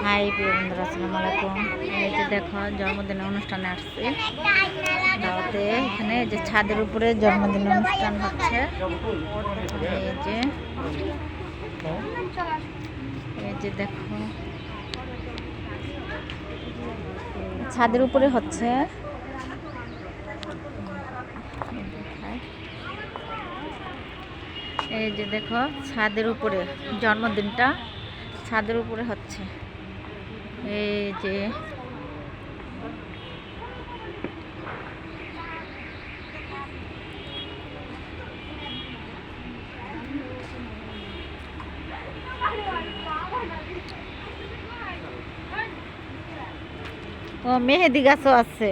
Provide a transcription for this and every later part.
High প্রিয় বন্ধুরা, আসসালামু আলাইকুম। এই যে দেখো জন্মদিনের অনুষ্ঠানে আসছে দাওয়াতে। এখানে যে ছাদের উপরে জন্মদিনের অনুষ্ঠান হচ্ছে। এই যে দেখো ছাদের উপরে হচ্ছে। এই যে দেখো ছাদের উপরে জন্মদিনটা ছাদের উপরে হচ্ছে। এই যে ও মেহেদি গাছও আছে।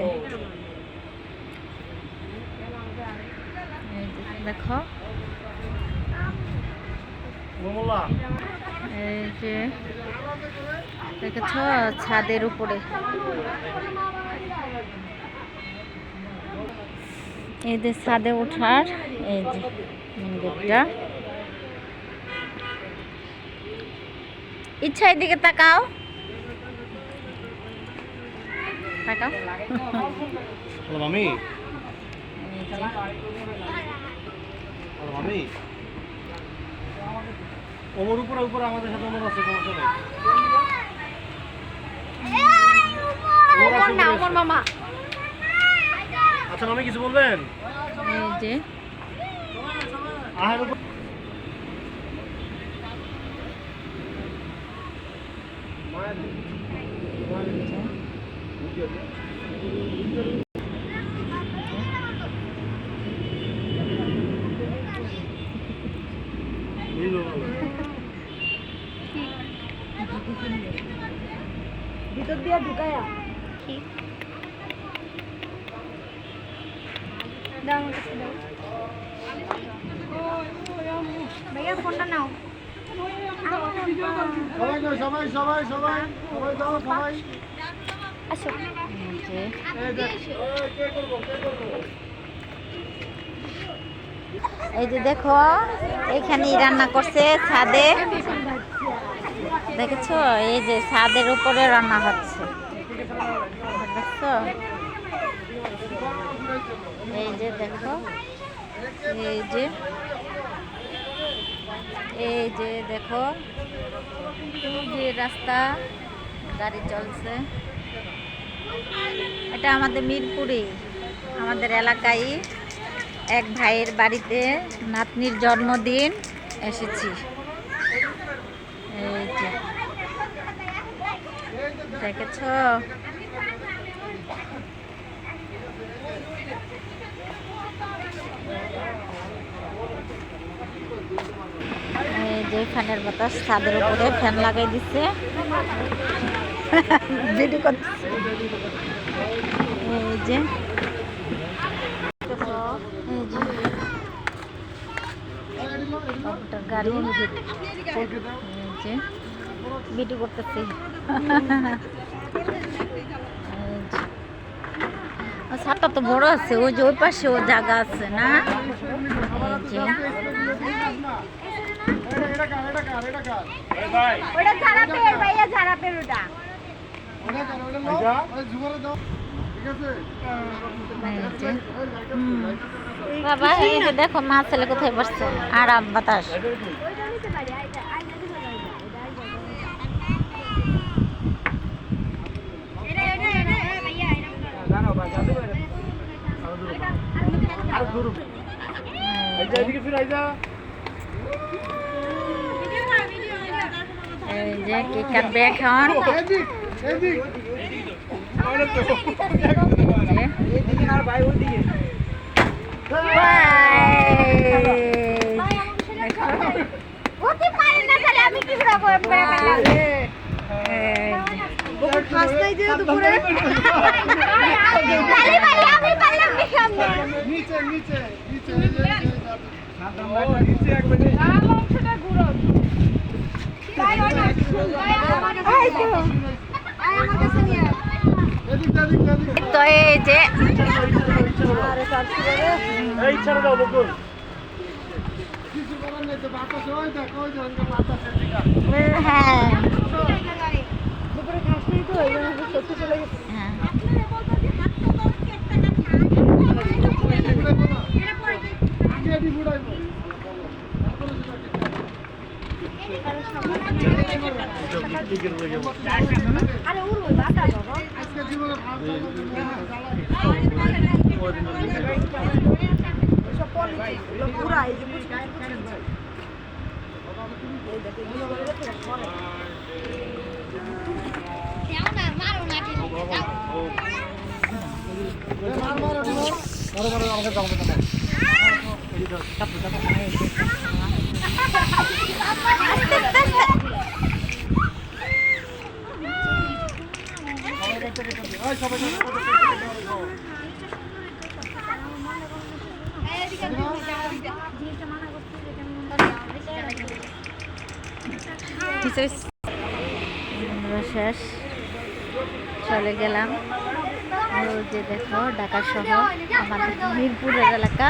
দেখো এই যে দেখেছ ছাদের উপরে। এই যে ছাদে ওঠার এই যে মেন গেটটা। ইচ্ছা এদিকে তাকাও তাকাও। মামি মামি ওমর উপরে উপরে আমাদের সাথে ওমর আছে, সমস্যা নেই। মামা আচ্ছা মামি কিছু বলবেন? এই যে ভিতর দিয়ে ঢুকায়া ভাইয়া ফোনটা নাও। সবাই সবাই সবাই সবাই দাও সবাই। আসো। এই যে দেখো এইখানেই রান্না করছে ছাদে, দেখেছো? এই যে ছাদের উপরে রান্না হচ্ছে, দেখছো? এই যে দেখো এই যে এই যে দেখো যে রাস্তা গাড়ি চলছে। এটা আমাদের মিরপুরে আমাদের এলাকায় এক ভাইয়ের বাড়িতে নাতনির জন্মদিন এসেছি। এই যে দেখেছ? এই যে ফ্যানের বাতাস, ছাদের উপরে ফ্যান লাগাই দিচ্ছে। ভিডিও করতেছে। এই যে গাড়ি ভিডিও করতেছি। ছাদটা তো বড় আছে, ওই যে ওই পাশে ও জায়গা আছে না? বাবা এই যে দেখো মা ছেলে কোথায় বসছে, আরাম বাতাস। এই যে কেক কাটবে এখন। তো এই যে হ্যাঁ টিকেট হয়ে যাবো শেষ চলে গেলাম। ওই যে দেখো ঢাকা শহর আমাদের মিরপুরের এলাকা।